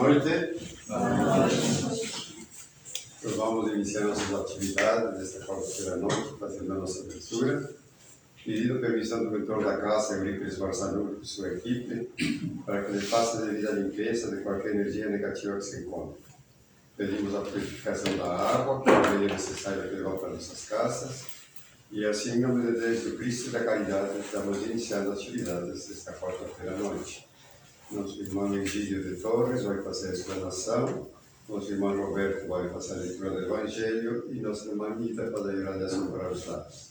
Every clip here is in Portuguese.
noite. Então, vamos iniciar nossas atividades desta quarta-feira à noite, fazendo a nossa abertura. Pedindo permissão do mentor da classe, Eurípides Barçanur, e sua equipe, para que ele faça a devida limpeza de qualquer energia negativa que se encontre. Pedimos a purificação da água, que é o meio necessário que leva para nossas casas. E assim, em nome de Deus, do Cristo e da caridade, estamos iniciando as atividades desta quarta-feira à noite. Nosso irmão Egídio de Torres vai fazer a explanação, nosso irmão Roberto vai fazer a leitura do Evangelho e nossa irmã Anitta fazer a oração para os lares.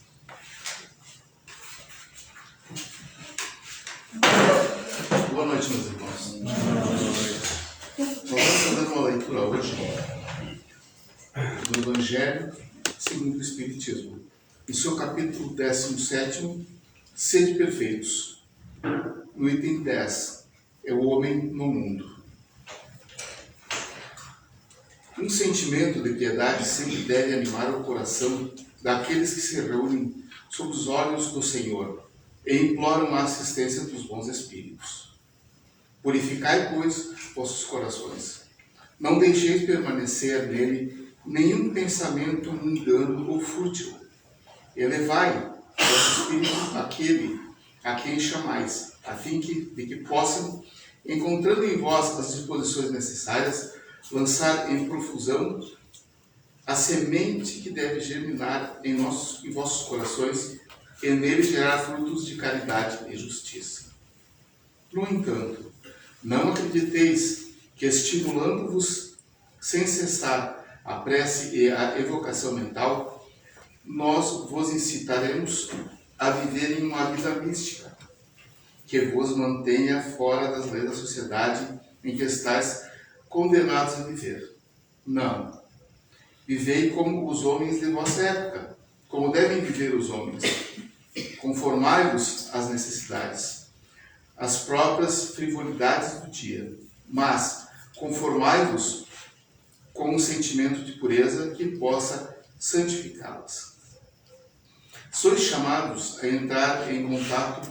Boa noite, meus irmãos. Nós vamos fazer uma leitura hoje do Evangelho segundo o Espiritismo, em seu capítulo 17, Sede Perfeitos, no item 10, é o homem no mundo. Um sentimento de piedade sempre deve animar o coração daqueles que se reúnem sob os olhos do Senhor e imploram a assistência dos bons espíritos. Purificai, pois, vossos corações. Não deixeis permanecer nele nenhum pensamento mundano ou fútil. Elevai vosso espírito àquele a quem chamais, a fim de que possam, encontrando em vós as disposições necessárias, lançar em profusão a semente que deve germinar em vossos corações e nele gerar frutos de caridade e justiça. No entanto, não acrediteis que, estimulando-vos sem cessar a prece e a evocação mental, nós vos incitaremos a viver em uma vida mística, que vos mantenha fora das leis da sociedade em que estáis condenados a viver. Não. Vivei como os homens de vossa época, como devem viver os homens. Conformai-vos às necessidades, às próprias frivolidades do dia, mas conformai-vos com um sentimento de pureza que possa santificá-las. Sois chamados a entrar em contato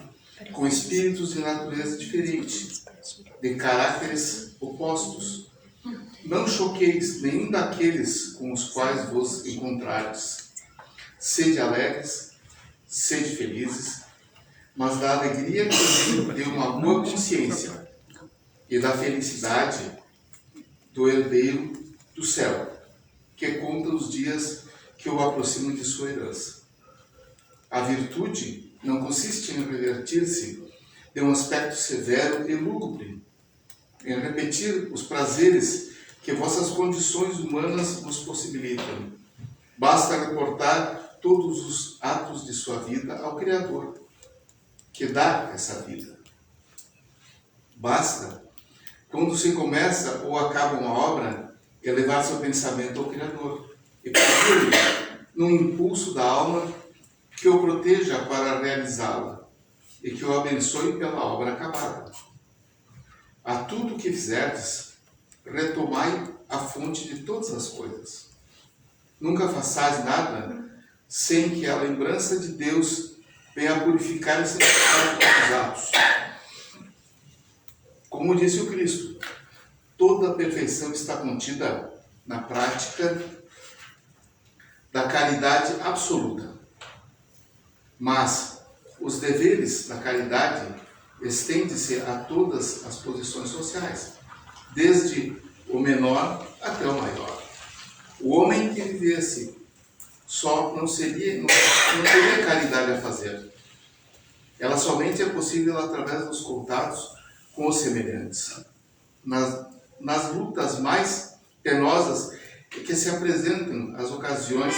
com espíritos de natureza diferente, de caráteres opostos. Não choqueis nenhum daqueles com os quais vos encontrardes. Sede alegres, sede felizes, mas da alegria que vem de uma boa consciência e da felicidade do herdeiro do céu, que conta os dias que o aproximam de sua herança. A virtude não consiste em revertir-se de um aspecto severo e lúgubre, em repetir os prazeres que vossas condições humanas vos possibilitam. Basta reportar todos os atos de sua vida ao Criador, que dá essa vida. Basta, quando se começa ou acaba uma obra, elevar seu pensamento ao Criador e pedir-lhe, num impulso da alma, que o proteja para realizá-la e que o abençoe pela obra acabada. A tudo que fizerdes, retomai a fonte de todas as coisas. Nunca façais nada sem que a lembrança de Deus venha purificar e santificar os atos. Como disse o Cristo, toda a perfeição está contida na prática da caridade absoluta. Mas os deveres da caridade estendem-se a todas as posições sociais, desde o menor até o maior. O homem que vivesse só não teria caridade a fazer. Ela somente é possível através dos contatos com os semelhantes. Nas lutas mais penosas é que se apresentam as ocasiões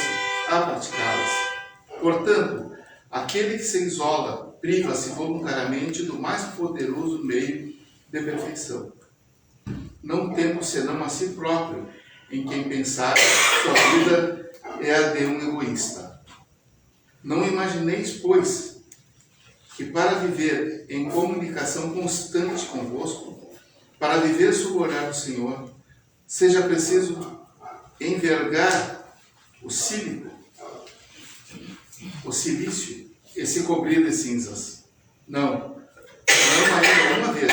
a praticá-las. Portanto, aquele que se isola priva-se voluntariamente do mais poderoso meio de perfeição. Não tendo senão a si próprio em quem pensar, sua vida é a de um egoísta. Não imagineis, pois, que para viver em comunicação constante convosco, para viver sob o olhar do Senhor, seja preciso envergar o silício e se cobrir de cinzas. Não ainda uma vez.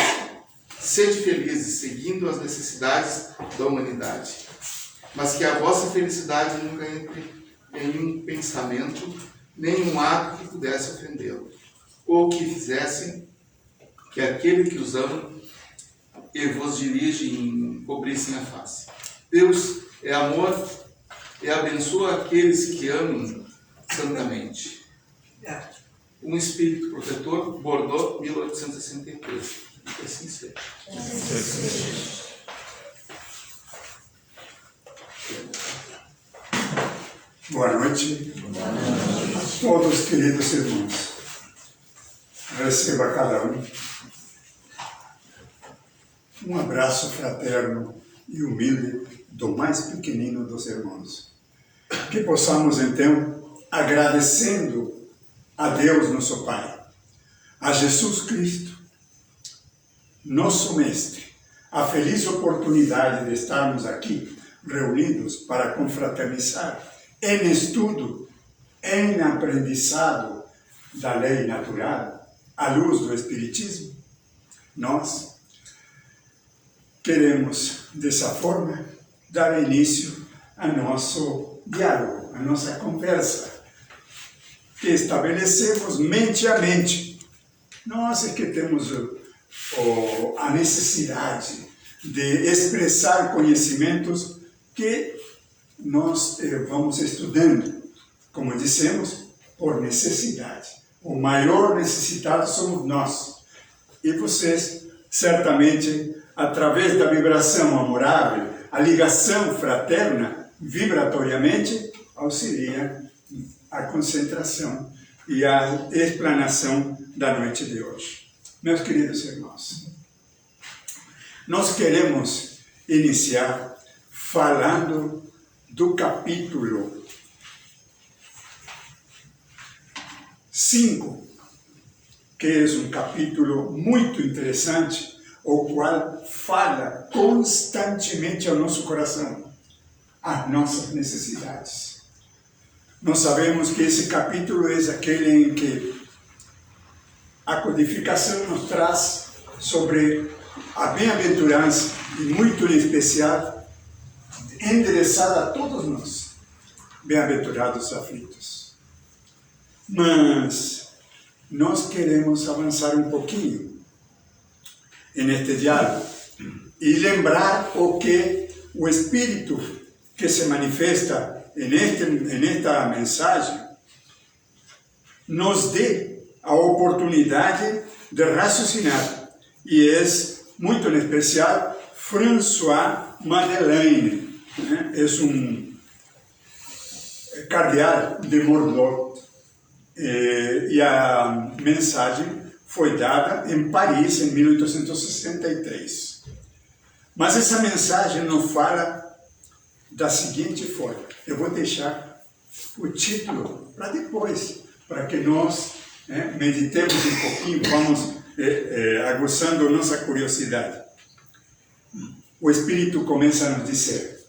Sede felizes, seguindo as necessidades da humanidade, mas que a vossa felicidade nunca entre em um pensamento, nem um ato que pudesse ofendê-lo, ou que fizesse que aquele que os ama e vos dirige encobrissem a face. Deus é amor e abençoa aqueles que amam santamente. Um espírito protetor, Bordeaux, 1863. Que assim seja. Boa noite a todos, queridos irmãos. Receba cada um abraço fraterno e humilde do mais pequenino dos irmãos. Que possamos, então, agradecendo a Deus, nosso Pai, a Jesus Cristo, nosso Mestre, a feliz oportunidade de estarmos aqui reunidos para confraternizar em estudo, em aprendizado da lei natural, à luz do Espiritismo. Nós queremos, dessa forma, dar início ao nosso diálogo, à nossa conversa, que estabelecemos mente a mente. Nós é que temos a necessidade de expressar conhecimentos que nós vamos estudando, como dissemos, por necessidade. O maior necessitado somos nós. E vocês, certamente, através da vibração amorável, a ligação fraterna, vibratoriamente, auxilia a concentração e a explanação da noite de hoje. Meus queridos irmãos, nós queremos iniciar falando do capítulo 5, que é um capítulo muito interessante, o qual fala constantemente ao nosso coração, às nossas necessidades. Nós sabemos que esse capítulo é aquele em que a codificação nos traz sobre a bem-aventurança, e muito em especial, endereçada a todos nós, bem-aventurados aflitos. Mas nós queremos avançar um pouquinho neste diálogo e lembrar o que o Espírito que se manifesta nesta mensagem nos dê a oportunidade de raciocinar. E é, muito em especial, François Madeleine, é um cardeal de Bordeaux. E a mensagem foi dada em Paris, em 1863. Mas essa mensagem não fala da seguinte forma. Eu vou deixar o título para depois, para que nós meditemos um pouquinho, vamos aguçando nossa curiosidade. O Espírito começa a nos dizer: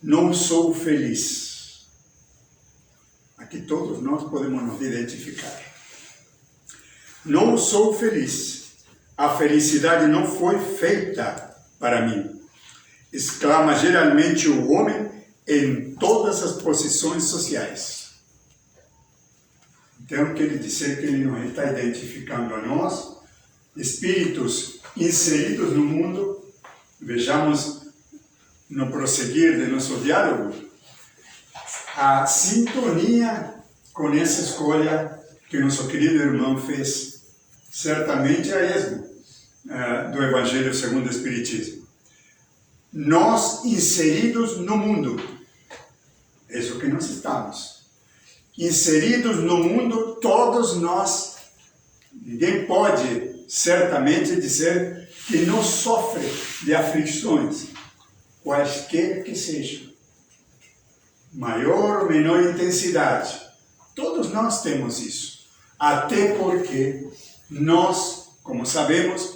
não sou feliz. Aqui todos nós podemos nos identificar. Não sou feliz. A felicidade não foi feita para mim. Exclama geralmente o homem em todas as posições sociais. Então, quer dizer que ele não está identificando a nós, espíritos inseridos no mundo. Vejamos no prosseguir de nosso diálogo a sintonia com essa escolha que nosso querido irmão fez, certamente a esmo do Evangelho segundo o Espiritismo. Nós inseridos no mundo, é isso que nós estamos. Inseridos no mundo, todos nós. Ninguém pode certamente dizer que não sofre de aflições, quaisquer que sejam, maior ou menor intensidade. Todos nós temos isso, até porque nós, como sabemos,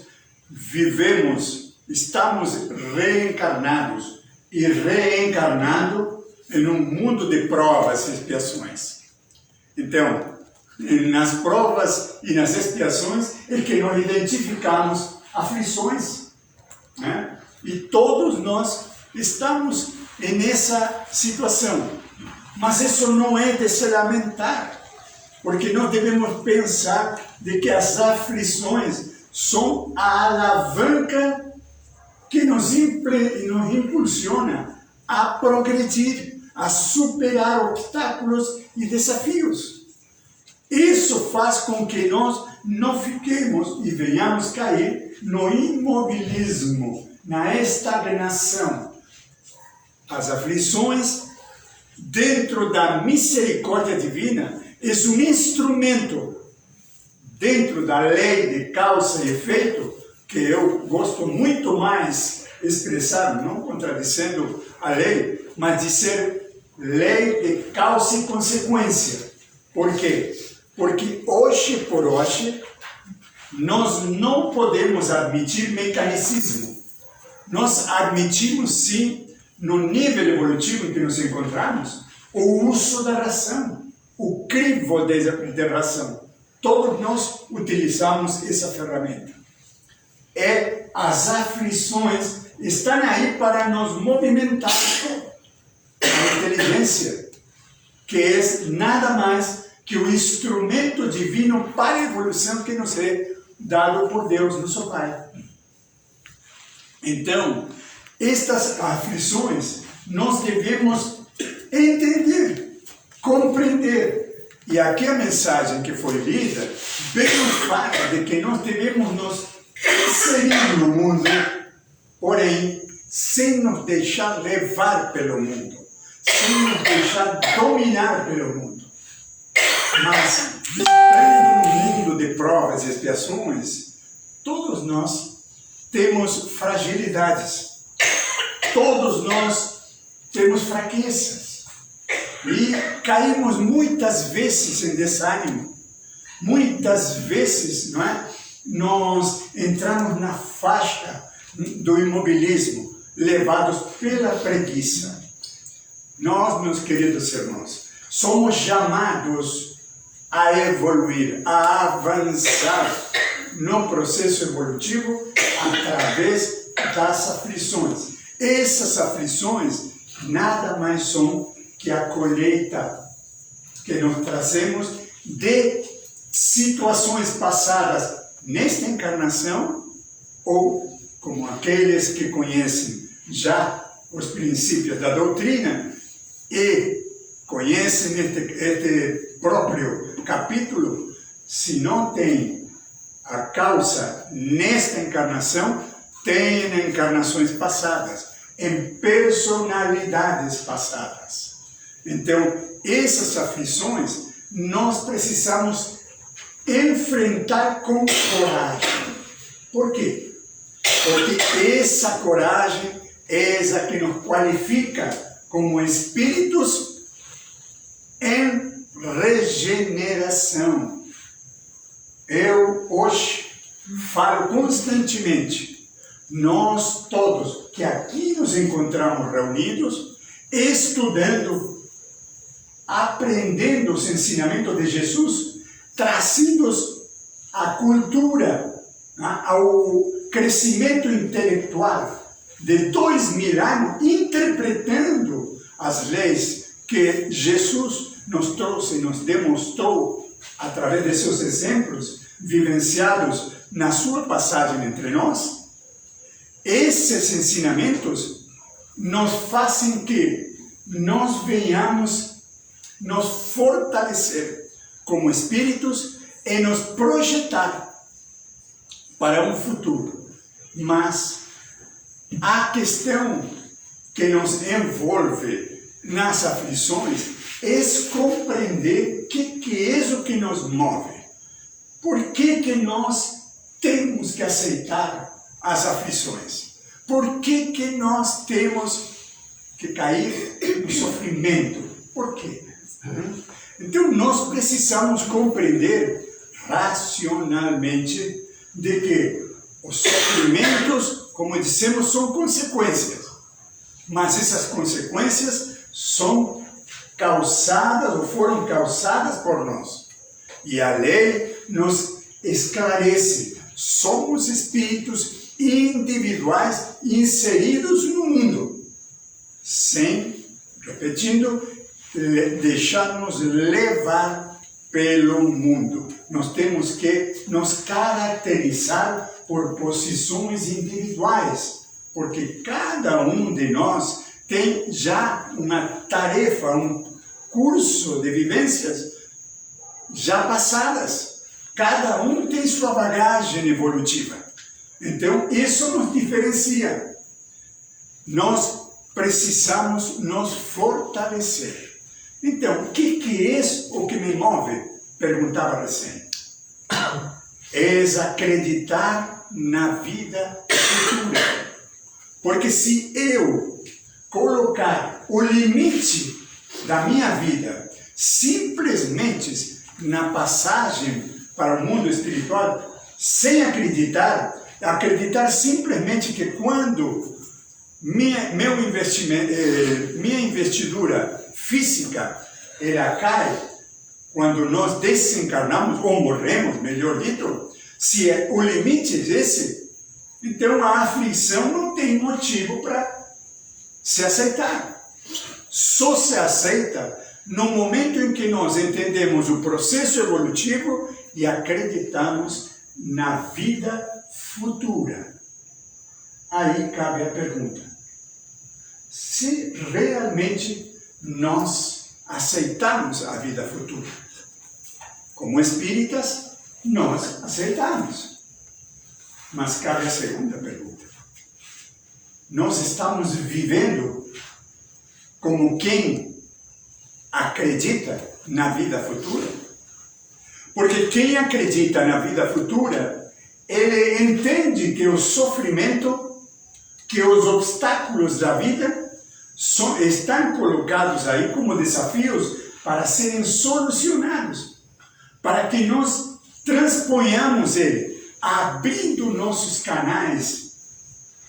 vivemos, estamos reencarnados e reencarnando em um mundo de provas e expiações. Então, nas provas e nas expiações é que nós identificamos aflições, né? E todos nós estamos nessa situação. Mas isso não é de se lamentar, porque nós devemos pensar de que as aflições são a alavanca que nos impulsiona a progredir, a superar obstáculos e desafios. Isso faz com que nós não fiquemos e venhamos cair no imobilismo, na estagnação. As aflições, dentro da misericórdia divina, é um instrumento dentro da lei de causa e efeito, que eu gosto muito mais expressar, não contradizendo a lei, mas de ser lei de causa e consequência. Por quê? Porque hoje por hoje, nós não podemos admitir mecanicismo. Nós admitimos sim, no nível evolutivo em que nos encontramos, o uso da razão, o crivo de razão. Todos nós utilizamos essa ferramenta. As aflições estão aí para nos movimentar. A inteligência, que é nada mais que o instrumento divino para a evolução que nos é dado por Deus, nosso Pai. Então, estas aflições nós devemos entender, compreender. E aqui a mensagem que foi lida vem no fato de que nós devemos nos inserir no mundo, porém, sem nos deixar levar pelo mundo, sem nos deixar dominar pelo mundo. Mas, estando no mundo de provas e expiações, todos nós temos fragilidades, todos nós temos fraquezas. E caímos muitas vezes em desânimo, muitas vezes, não é? Nós entramos na faixa do imobilismo, levados pela preguiça. Nós, meus queridos irmãos, somos chamados a evoluir, a avançar no processo evolutivo através das aflições. Essas aflições nada mais são que a colheita que nós trazemos de situações passadas nesta encarnação, ou como aqueles que conhecem já os princípios da doutrina e conhecem este próprio capítulo, se não tem a causa nesta encarnação, tem em encarnações passadas, em personalidades passadas. Então, essas aflições nós precisamos enfrentar com coragem. Por quê? Porque essa coragem é essa que nos qualifica como espíritos em regeneração. Eu hoje falo constantemente, nós todos que aqui nos encontramos reunidos, estudando, aprendendo os ensinamentos de Jesus, trazidos à cultura, ao crescimento intelectual de 2000 anos, interpretando as leis que Jesus nos trouxe, nos demonstrou através de seus exemplos vivenciados na sua passagem entre nós. Esses ensinamentos nos fazem que nós venhamos nos fortalecer como espíritos e nos projetar para um futuro. Mas a questão que nos envolve nas aflições é compreender o que é o que nos move. Por que nós temos que aceitar as aflições? Por que nós temos que cair no sofrimento? Por quê? Então, nós precisamos compreender racionalmente de que os sofrimentos, como dissemos, são consequências. Mas essas consequências são causadas ou foram causadas por nós. E a lei nos esclarece somos espíritos individuais inseridos no mundo, sem, repetindo, deixar-nos levar pelo mundo. Nós temos que nos caracterizar por posições individuais, porque cada um de nós tem já uma tarefa, um curso de vivências já passadas. Cada um tem sua bagagem evolutiva. Então, isso nos diferencia. Nós precisamos nos fortalecer. Então, o que é o que me move? Perguntava recém. É acreditar na vida futura. Porque se eu colocar o limite da minha vida simplesmente na passagem para o mundo espiritual, sem acreditar simplesmente que quando minha investidura física ela cai, quando nós desencarnamos ou morremos, melhor dito, se o limite é esse, então a aflição não tem motivo para se aceitar. Só se aceita no momento em que nós entendemos o processo evolutivo e acreditamos na vida futura. Aí cabe a pergunta: se realmente nós aceitamos a vida futura? Como espíritas, nós aceitamos. Mas cabe a segunda pergunta: nós estamos vivendo como quem acredita na vida futura? Porque quem acredita na vida futura, ele entende que o sofrimento, que os obstáculos da vida estão colocados aí como desafios para serem solucionados, para que nós transponhamos ele, abrindo nossos canais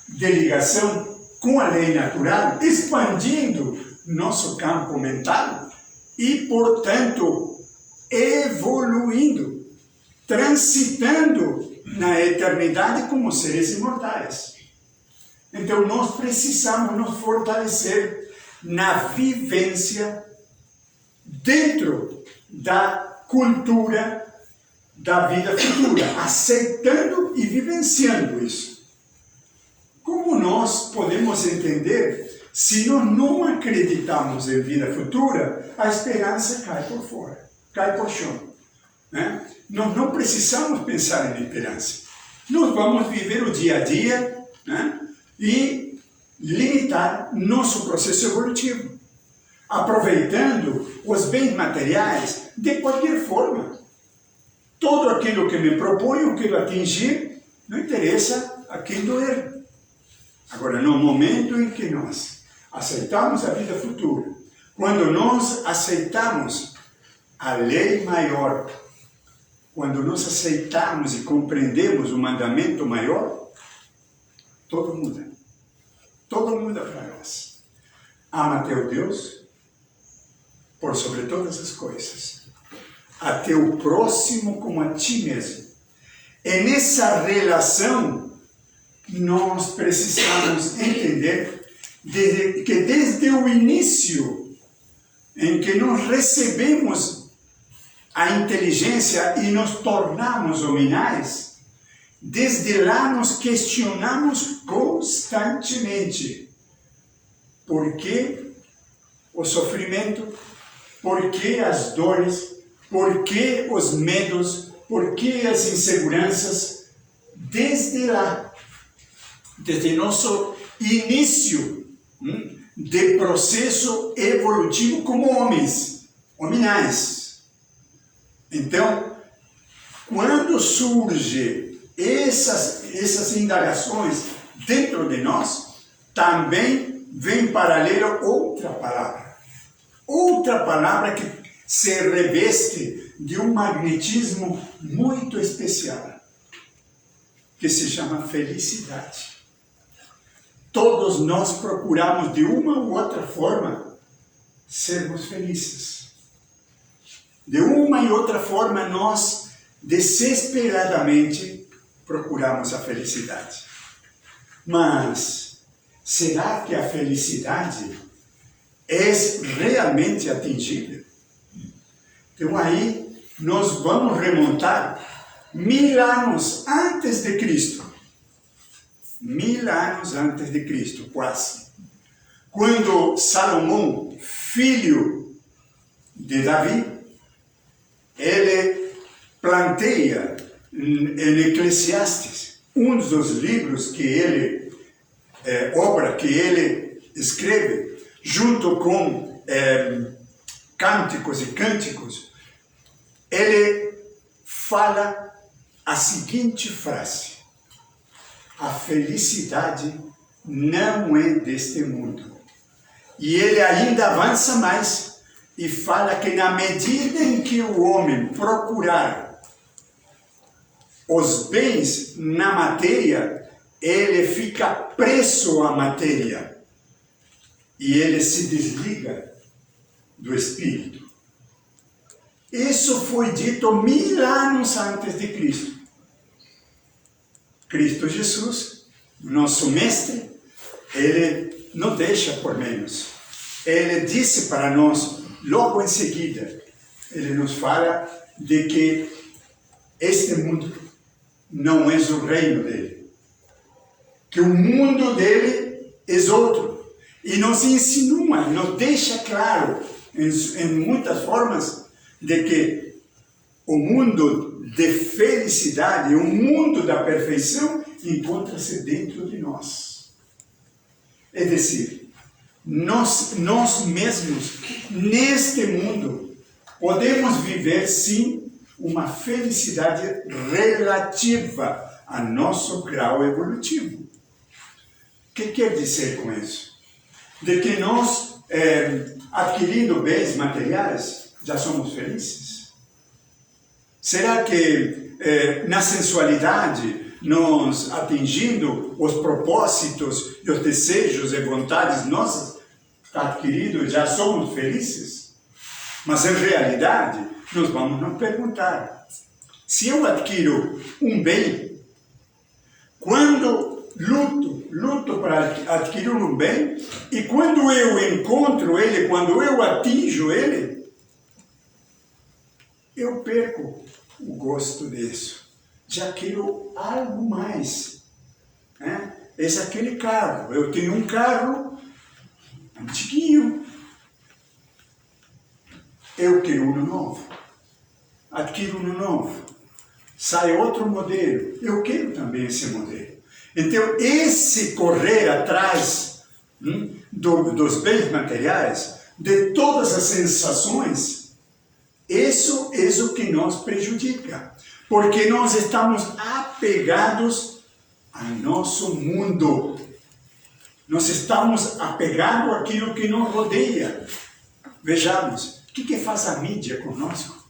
de ligação com a lei natural, expandindo nosso campo mental e, portanto, evoluindo, transitando na eternidade como seres imortais. Então, nós precisamos nos fortalecer na vivência dentro da cultura da vida futura, aceitando e vivenciando isso. Como nós podemos entender, se nós não acreditamos em vida futura, a esperança cai por fora, cai por chão, né? Nós não precisamos pensar em esperança. Nós vamos viver o dia a dia, né? E limitar nosso processo evolutivo, aproveitando os bens materiais de qualquer forma. Todo aquilo que me proponho, que eu atingir, não interessa a quem doer. Agora, no momento em que nós aceitamos a vida futura, quando nós aceitamos a lei maior, quando nós aceitamos e compreendemos o mandamento maior, tudo muda. Tudo muda para nós. Ama teu Deus por sobre todas as coisas, a teu próximo como a ti mesmo. É nessa relação nós precisamos entender que desde o início em que nós recebemos a inteligência e nos tornamos hominais, desde lá nos questionamos constantemente por que o sofrimento, por que as dores, por que os medos, por que as inseguranças, desde lá, desde nosso início de processo evolutivo como homens, hominais. Então, quando surge essas indagações dentro de nós, também vem paralela outra palavra que se reveste de um magnetismo muito especial, que se chama felicidade. Todos nós procuramos de uma ou outra forma sermos felizes. De uma e outra forma nós desesperadamente procuramos a felicidade. Mas será que a felicidade é realmente atingível? Então aí nós vamos remontar 1000 anos antes de Cristo. 1000 anos antes de Cristo, quase. Quando Salomão, filho de Davi, ele planteia em Eclesiastes, um dos livros que ele, obra que ele escreve, junto com cânticos e cânticos, ele fala a seguinte frase: a felicidade não é deste mundo. E ele ainda avança mais e fala que na medida em que o homem procurar os bens na matéria, ele fica preso à matéria e ele se desliga do Espírito. Isso foi dito 1000 anos antes de Cristo. Cristo Jesus, nosso mestre, ele não deixa por menos. Ele disse para nós, logo em seguida, ele nos fala de que este mundo não é o reino dele. Que o mundo dele é outro. E nos insinua, nos deixa claro, em muitas formas, de que o mundo de felicidade, o mundo da perfeição, encontra-se dentro de nós. É decir, nós mesmos, neste mundo, podemos viver sim uma felicidade relativa a nosso grau evolutivo. O que quer dizer com isso? De que nós, adquirindo bens materiais, já somos felizes? Será que na sensualidade, nós atingindo os propósitos e os desejos e vontades nossas adquiridos, já somos felizes? Mas em realidade, nós vamos nos perguntar, se eu adquiro um bem, quando luto para adquirir um bem, e quando eu encontro ele, quando eu atinjo ele, eu perco o gosto disso. Já quero algo mais. Né? Esse é aquele carro. Eu tenho um carro antiguinho. Eu quero um novo. Adquiro um novo. Sai outro modelo. Eu quero também esse modelo. Então, esse correr atrás dos bens materiais, de todas as sensações, isso é o que nos prejudica. Porque nós estamos apegados ao nosso mundo. Nós estamos apegados àquilo que nos rodeia. Vejamos, o que faz a mídia conosco?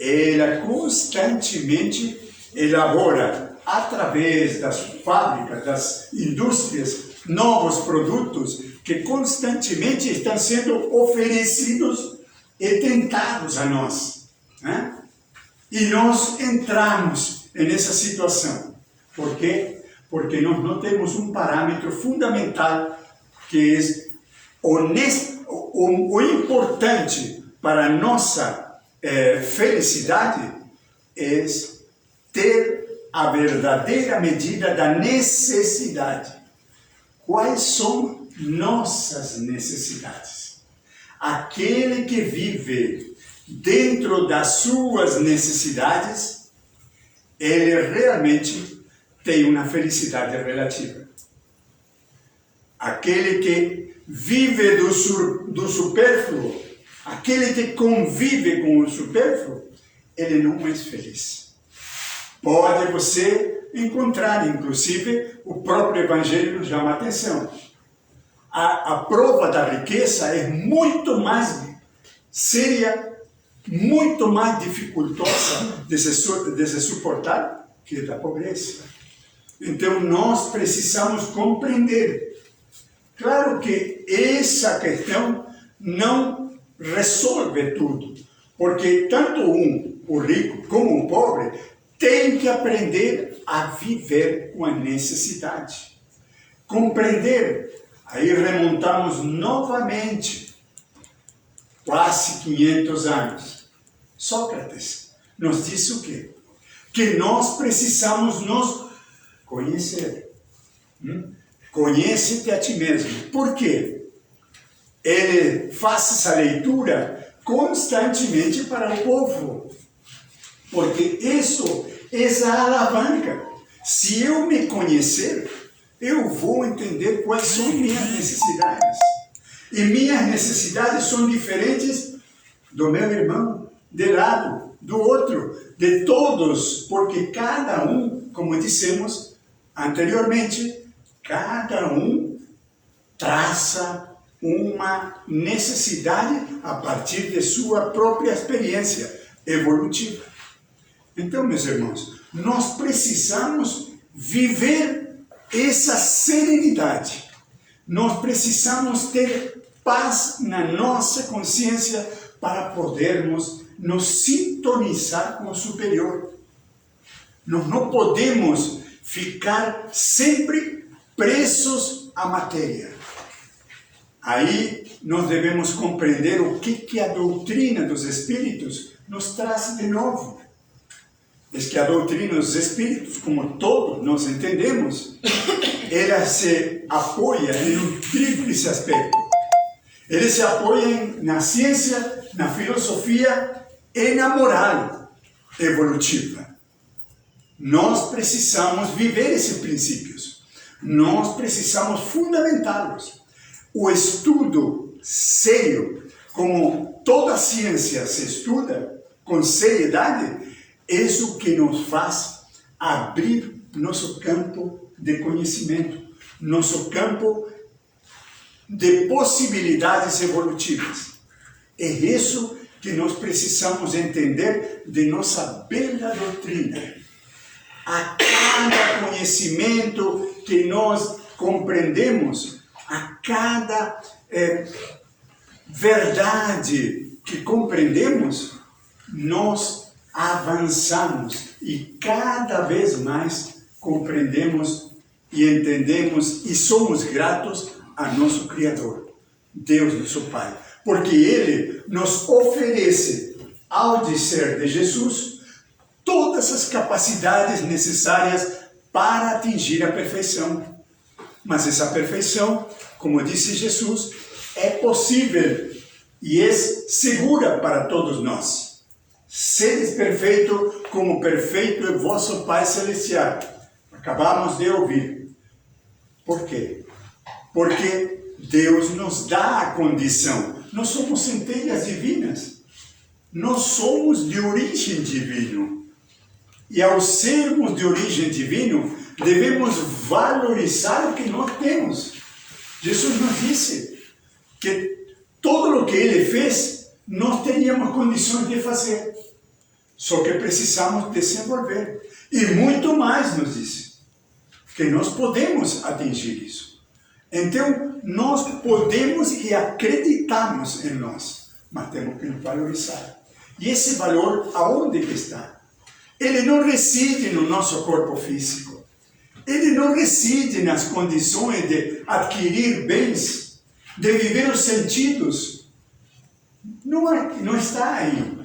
Ela constantemente elabora, através das fábricas, das indústrias, novos produtos que constantemente estão sendo oferecidos e tentados a nós. Né? E nós entramos nessa situação. Por quê? Porque nós não temos um parâmetro fundamental que é o importante para a nossa felicidade é ter a verdadeira medida da necessidade. Quais são nossas necessidades? Aquele que vive dentro das suas necessidades, ele realmente tem uma felicidade relativa. Aquele que vive do supérfluo, aquele que convive com o supérfluo, ele não é feliz. Pode você encontrar, inclusive, o próprio Evangelho nos chama a atenção. A prova da riqueza é muito mais séria, muito mais dificultosa de se suportar que da pobreza. Então nós precisamos compreender. Claro que essa questão não resolve tudo, porque tanto o rico como o pobre tem que aprender a viver com a necessidade. Compreender. Aí remontamos novamente, quase 500 anos. Sócrates nos disse o quê? Que nós precisamos nos conhecer. Conhece-te a ti mesmo. Por quê? Ele faz essa leitura constantemente para o povo. Porque isso é a alavanca. Se eu me conhecer, eu vou entender quais são minhas necessidades. E minhas necessidades são diferentes do meu irmão, de lado, do outro, de todos. Porque cada um, como dissemos anteriormente, cada um traça uma necessidade a partir de sua própria experiência evolutiva. Então, meus irmãos, nós precisamos viver essa serenidade. Nós precisamos ter paz na nossa consciência para podermos nos sintonizar com o superior. Nós não podemos ficar sempre presos à matéria. Aí nós devemos compreender o que a doutrina dos Espíritos nos traz de novo. É que a doutrina dos Espíritos, como todos nós entendemos, ela se apoia em um tríplice aspecto. Ele se apoia na ciência, na filosofia e na moral evolutiva. Nós precisamos viver esses princípios. Nós precisamos fundamentá-los. O estudo sério, como toda ciência se estuda com seriedade, é o que nos faz abrir nosso campo de conhecimento, nosso campo de possibilidades evolutivas. É isso que nós precisamos entender de nossa bela doutrina. A cada conhecimento que nós compreendemos, a cada verdade que compreendemos, nós avançamos e cada vez mais compreendemos e entendemos e somos gratos a nosso Criador, Deus nosso Pai, porque Ele nos oferece, ao disser de Jesus, todas as capacidades necessárias para atingir a perfeição. Mas essa perfeição, como disse Jesus, é possível e é segura para todos nós. Seres perfeito, como perfeito é vosso Pai Celestial. Acabamos de ouvir. Por quê? Porque Deus nos dá a condição. Nós somos centelhas divinas. Nós somos de origem divina. E ao sermos de origem divina, devemos valorizar o que nós temos. Jesus nos disse que tudo o que Ele fez, nós teríamos condições de fazer. Só que precisamos desenvolver. E muito mais nos disse, que nós podemos atingir isso. Então, nós podemos e acreditamos em nós, mas temos que nos valorizar. E esse valor, aonde que está? Ele não reside no nosso corpo físico. Ele não reside nas condições de adquirir bens, de viver os sentidos. Não está aí.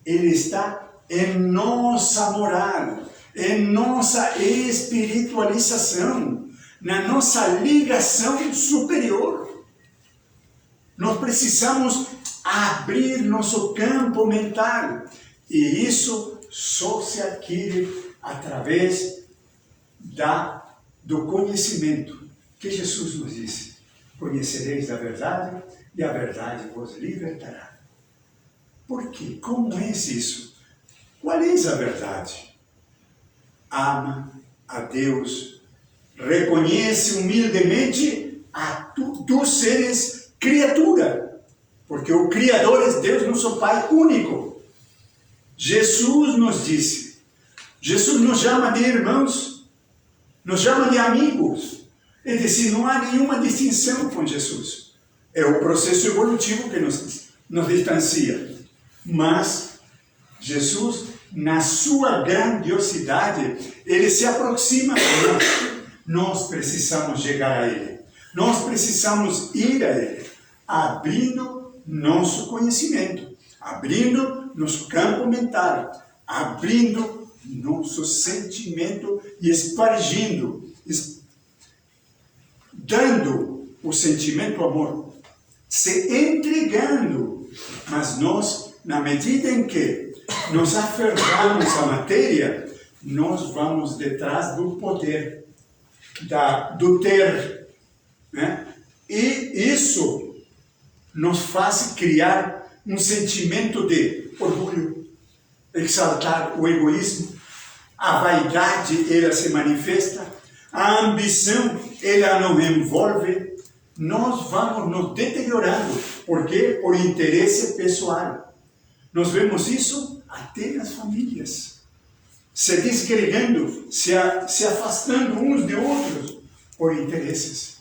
Ele está em nossa moral, em nossa espiritualização, na nossa ligação superior. Nós precisamos abrir nosso campo mental. E isso só se adquire através do conhecimento. Que Jesus nos disse: conhecereis a verdade e a verdade vos libertará. Por quê? Como é isso? Qual é a verdade? Ama a Deus, reconhece humildemente a tu seres criatura, porque o Criador é Deus, nosso Pai único. Jesus nos disse, Jesus nos chama de irmãos, nos chama de amigos. Ele disse, não há nenhuma distinção com Jesus. É o processo evolutivo que nos distancia. Mas Jesus na sua grandiosidade, Ele se aproxima de nós. Nós precisamos chegar a Ele. Nós precisamos ir a Ele, abrindo nosso conhecimento, abrindo nosso campo mental, abrindo nosso sentimento e espargindo, dando o sentimento amor, se entregando. Mas nós, na medida em que nos aferramos à matéria, nós vamos detrás do poder, do ter, né? E isso nos faz criar um sentimento de orgulho, exaltar o egoísmo, a vaidade, ela se manifesta, a ambição, ela nos envolve. Nós vamos nos deteriorando. Por quê? Por interesse pessoal. Nós vemos isso até nas famílias, se desgregando, se afastando uns de outros por interesses.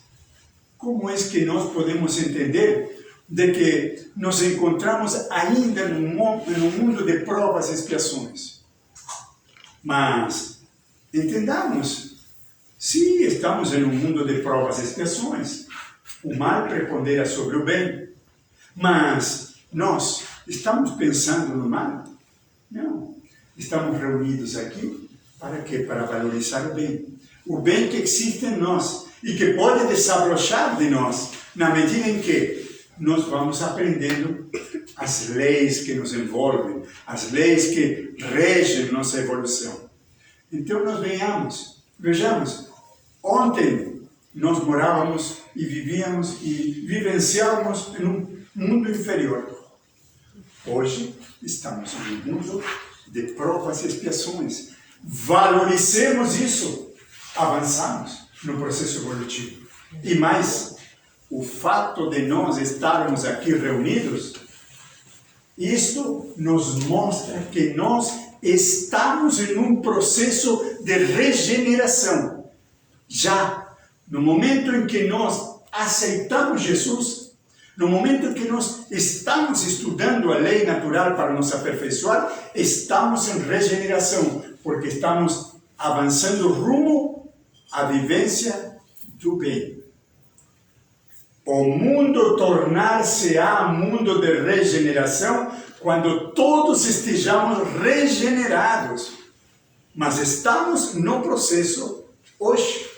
Como é que nós podemos entender de que nos encontramos ainda num mundo de provas e expiações? Mas entendamos, sim, estamos em um mundo de provas e expiações. O mal prepondera sobre o bem. Mas nós estamos pensando no mal? Não. Estamos reunidos aqui para quê? Para valorizar o bem. O bem que existe em nós e que pode desabrochar de nós na medida em que nós vamos aprendendo as leis que nos envolvem, as leis que regem nossa evolução. Então nós vejamos, ontem nós morávamos e vivíamos e vivenciávamos em um mundo inferior. Hoje estamos em um mundo de provas e expiações. Valorizemos isso, avançamos no processo evolutivo. E mais, o fato de nós estarmos aqui reunidos, isto nos mostra que nós estamos em um processo de regeneração. Já no momento em que nós aceitamos Jesus, no momento em que nós estamos estudando a lei natural para nos aperfeiçoar, estamos em regeneração, porque estamos avançando rumo à vivência do bem. O mundo tornar-se-á mundo de regeneração quando todos estejamos regenerados. Mas estamos no processo hoje,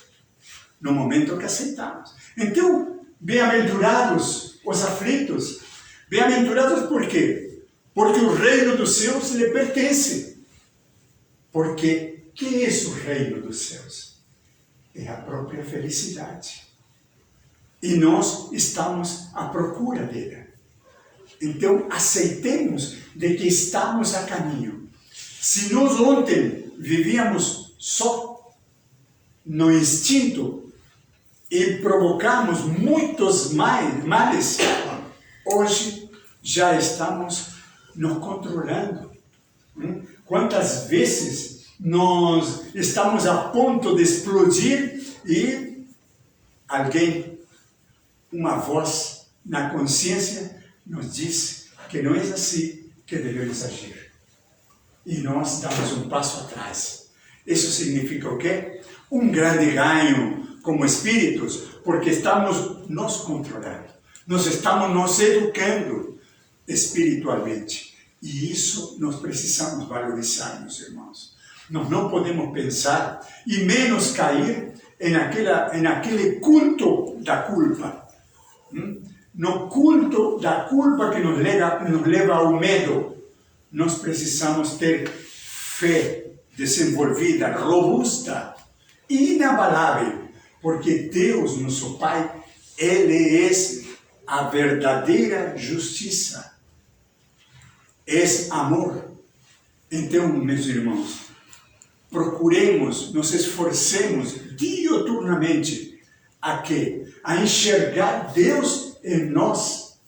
no momento que aceitamos. Então, bem-aventurados os aflitos. Bem-aventurados por quê? Porque o reino dos céus lhe pertence. Porque que é o reino dos céus? É a própria felicidade. E nós estamos à procura dela. Então, aceitemos de que estamos a caminho. Se nós ontem vivíamos só no instinto e provocamos muitos males, hoje já estamos nos controlando. Quantas vezes nós estamos a ponto de explodir e alguém, uma voz na consciência, nos diz que não é assim que devemos agir. E nós damos um passo atrás. Isso significa o quê? Um grande ganho como espíritos, porque estamos nos controlando. Nós estamos nos educando espiritualmente. E isso nós precisamos valorizar, meus irmãos. Nós não podemos pensar e menos cair naquele culto da culpa. No culto da culpa que nos leva ao medo. Nós precisamos ter fé desenvolvida, robusta, inabalável, porque Deus, nosso Pai, Ele é a verdadeira justiça, é amor. Então, meus irmãos, procuremos, nos esforcemos diuturnamente a enxergar Deus em nós.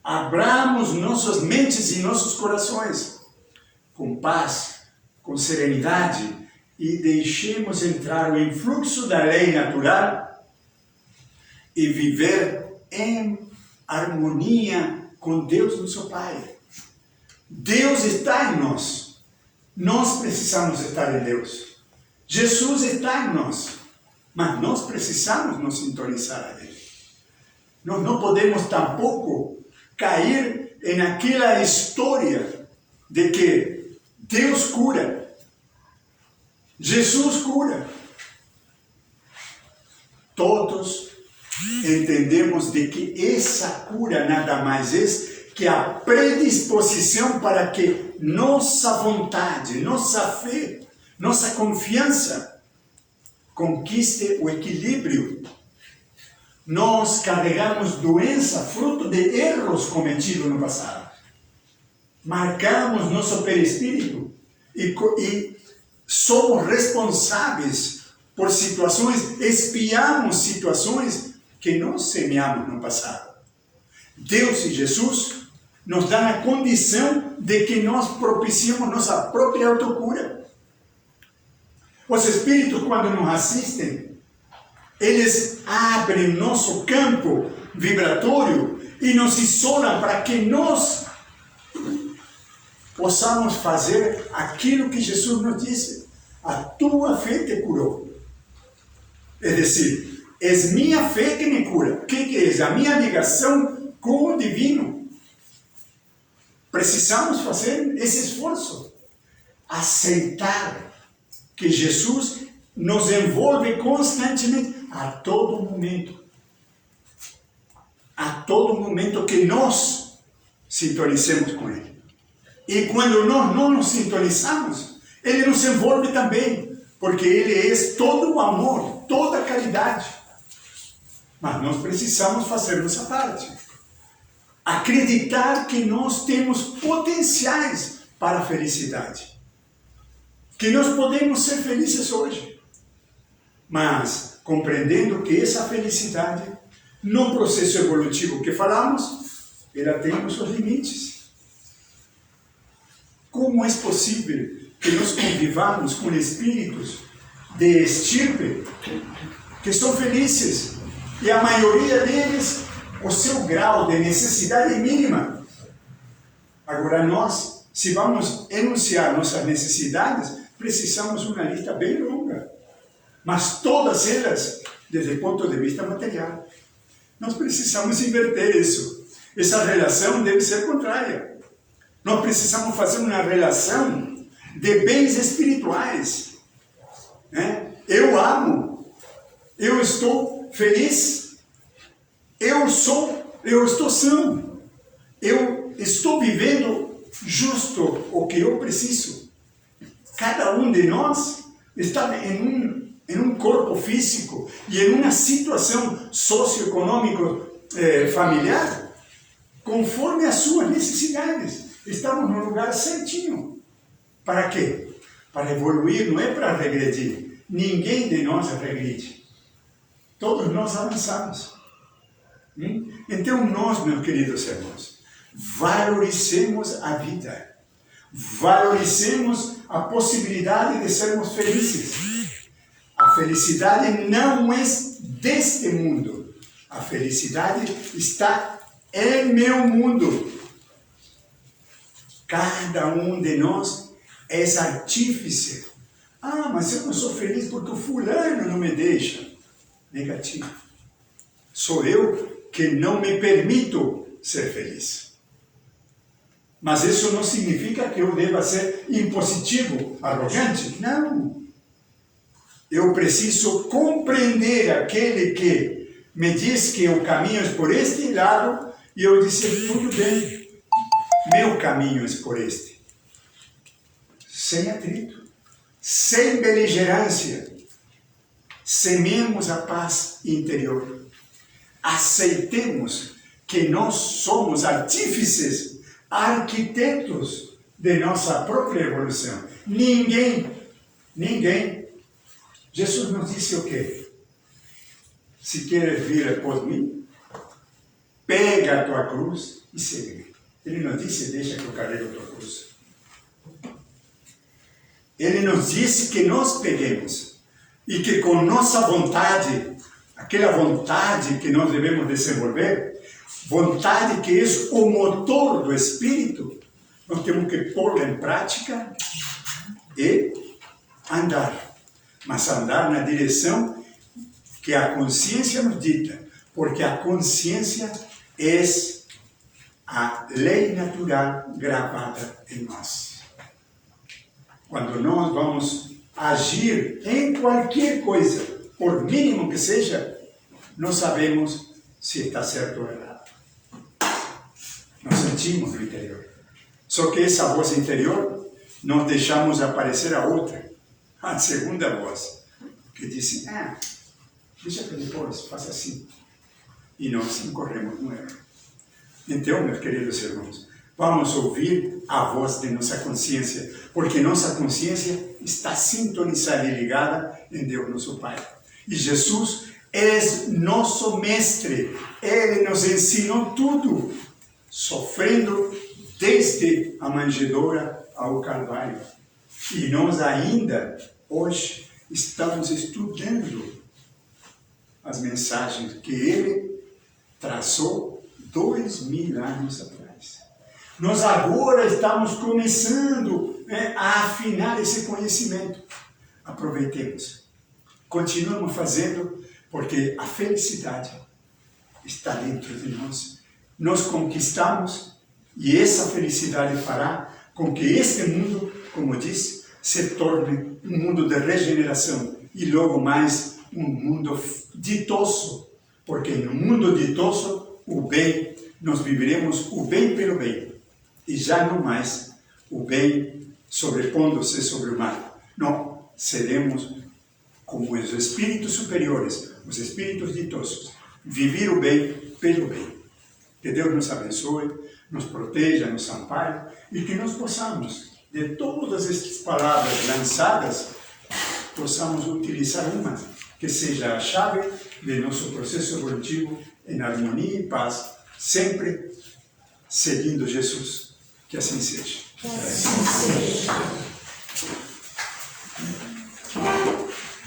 Abramos nossas mentes e nossos corações com paz, com serenidade e deixemos entrar o influxo da lei natural e viver em harmonia com Deus, nosso Pai. Deus está em nós. Nós precisamos estar em Deus. Jesus está em nós, mas nós precisamos nos sintonizar a Ele. Nós não podemos tampouco cair em aquela história de que Deus cura, Jesus cura. Todos entendemos de que essa cura nada mais é que a predisposição para que nossa vontade, nossa fé, nossa confiança conquiste o equilíbrio. Nós carregamos doença fruto de erros cometidos no passado. Marcamos nosso perispírito e somos responsáveis por situações, espiamos situações que nós semeamos no passado. Deus e Jesus nos dão a condição de que nós propiciemos nossa própria autocura. Os Espíritos, quando nos assistem, eles abrem nosso campo vibratório e nos isolam para que nós possamos fazer aquilo que Jesus nos disse. A tua fé te curou. É decir, é minha fé que me cura. O que é? A minha ligação com o divino. Precisamos fazer esse esforço. Aceitar que Jesus nos envolve constantemente, a todo momento. A todo momento que nós sintonizemos com Ele. E quando nós não nos sintonizamos, Ele nos envolve também, porque Ele é todo o amor, toda a caridade. Mas nós precisamos fazer nossa parte. Acreditar que nós temos potenciais para a felicidade. Que nós podemos ser felizes hoje. Mas compreendendo que essa felicidade, no processo evolutivo que falamos, ela tem os seus limites. Como é possível que nós convivamos com espíritos de estirpe que são felizes e a maioria deles, o seu grau de necessidade é mínima? Agora nós, se vamos enunciar nossas necessidades, precisamos uma lista bem longa, mas todas elas desde o ponto de vista material. Nós precisamos inverter isso. Essa relação deve ser contrária. Nós precisamos fazer uma relação de bens espirituais. Eu amo, eu estou feliz, eu estou são, eu estou vivendo justo o que eu preciso. Cada um de nós está em um corpo físico e em uma situação socioeconômica familiar, conforme as suas necessidades. Estamos no lugar certinho. Para quê? Para evoluir, não é para regredir. Ninguém de nós regride. Todos nós avançamos. Então nós, meus queridos irmãos, valorizemos a vida. Valorizemos a possibilidade de sermos felizes. A felicidade não é deste mundo. A felicidade está em meu mundo. Cada um de nós é artífice. Mas eu não sou feliz porque o fulano não me deixa. Negativo. Sou eu que não me permito ser feliz. Mas isso não significa que eu deva ser impositivo, arrogante. Não. Eu preciso compreender aquele que me diz que o caminho é por este lado e eu disse, tudo bem. Meu caminho é por este. Sem atrito, sem beligerância. Semeemos a paz interior. Aceitemos que nós somos artífices, arquitetos de nossa própria evolução. Ninguém. Jesus nos disse o quê? Se queres vir após mim, pega a tua cruz e segue-me. Ele não disse, deixa que eu carregue a tua cruz. Ele nos disse que nós peguemos e que com nossa vontade, aquela vontade que nós devemos desenvolver, vontade que é o motor do espírito, nós temos que pô-la em prática e andar. Mas andar na direção que a consciência nos dita, porque a consciência é a lei natural gravada em nós. Quando nós vamos agir em qualquer coisa, por mínimo que seja, não sabemos se está certo ou errado. Nós sentimos no interior. Só que essa voz interior, nós deixamos aparecer a outra, a segunda voz, que diz, deixa que depois, faça assim. E nós incorremos no erro. Então, meus queridos irmãos, vamos ouvir a voz de nossa consciência, porque nossa consciência está sintonizada e ligada em Deus, nosso Pai. E Jesus é nosso mestre, Ele nos ensinou tudo, sofrendo desde a manjedoura ao Calvário. E nós ainda, hoje, estamos estudando as mensagens que Ele traçou 2000 anos atrás. Nós agora estamos começando a afinar esse conhecimento. Aproveitemos. Continuamos fazendo, porque a felicidade está dentro de nós. Nós conquistamos e essa felicidade fará com que este mundo, como diz, se torne um mundo de regeneração e logo mais um mundo ditoso, porque no mundo ditoso o bem, nós viveremos o bem pelo bem e já não mais o bem sobrepondo-se sobre o mal. Não, seremos como os espíritos superiores, os espíritos ditosos, viver o bem pelo bem. Que Deus nos abençoe, nos proteja, nos ampare e que nós possamos, de todas estas palavras lançadas, possamos utilizar uma que seja a chave de nosso processo evolutivo em harmonia e paz, sempre seguindo Jesus. Que assim seja. Que assim seja.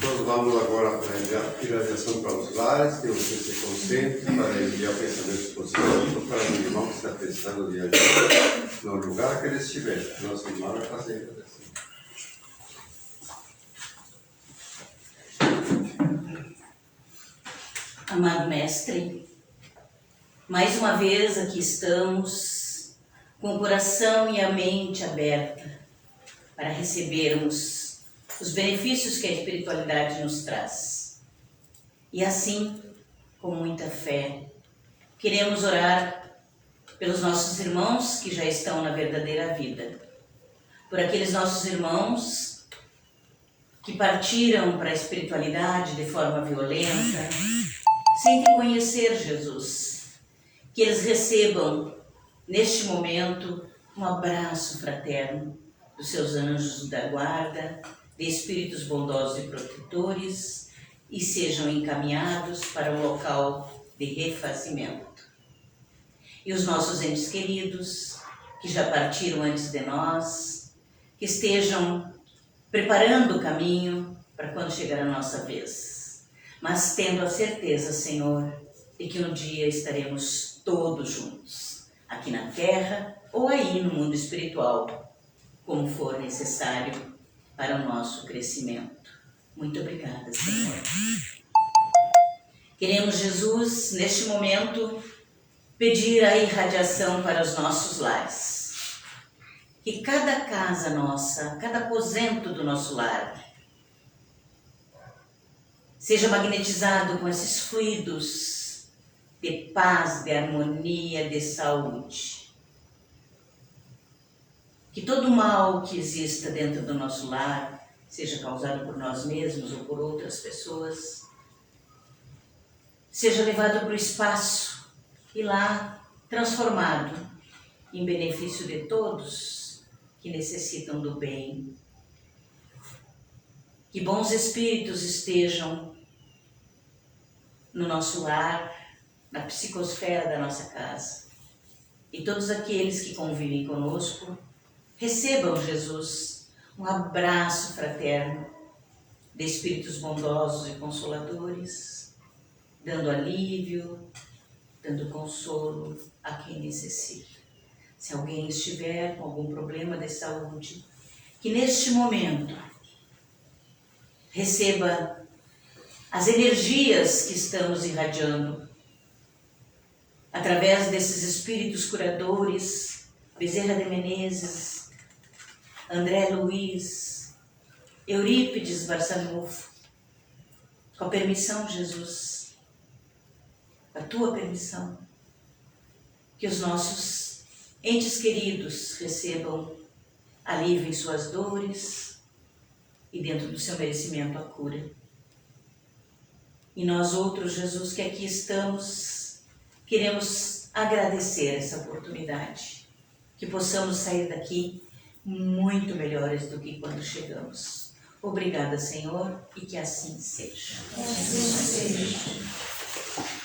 Nós vamos agora para a finalização para os lares, que você se concentre para enviar pensamento positivo para o irmão que está pensando de agir no lugar que ele estiver. Nosso irmão vai fazer assim. Amado Mestre, mais uma vez aqui estamos com o coração e a mente aberta para recebermos os benefícios que a espiritualidade nos traz. E assim, com muita fé, queremos orar pelos nossos irmãos que já estão na verdadeira vida, por aqueles nossos irmãos que partiram para a espiritualidade de forma violenta, sem conhecer Jesus, que eles recebam neste momento um abraço fraterno dos seus anjos da guarda, de espíritos bondosos e protetores, e sejam encaminhados para o local de refazimento. E os nossos entes queridos, que já partiram antes de nós, que estejam preparando o caminho para quando chegar a nossa vez, mas tendo a certeza, Senhor, de que um dia estaremos todos juntos, aqui na terra ou aí no mundo espiritual, como for necessário para o nosso crescimento. Muito obrigada, Senhor. Queremos, Jesus, neste momento, pedir a irradiação para os nossos lares. Que cada casa nossa, cada aposento do nosso lar, seja magnetizado com esses fluidos de paz, de harmonia, de saúde. Que todo mal que exista dentro do nosso lar, seja causado por nós mesmos ou por outras pessoas, seja levado para o espaço e lá transformado em benefício de todos que necessitam do bem. Que bons espíritos estejam no nosso lar, na psicosfera da nossa casa. E todos aqueles que convivem conosco recebam, Jesus, um abraço fraterno de espíritos bondosos e consoladores, dando alívio, dando consolo a quem necessita. Se alguém estiver com algum problema de saúde, que neste momento receba as energias que estamos irradiando através desses espíritos curadores, Bezerra de Menezes, André Luiz, Eurípides Barçanufo, com a permissão de Jesus, a tua permissão, que os nossos entes queridos recebam alívio em suas dores e dentro do seu merecimento a cura. E nós outros, Jesus, que aqui estamos, queremos agradecer essa oportunidade, que possamos sair daqui muito melhores do que quando chegamos. Obrigada, Senhor, e que assim seja. Assim seja.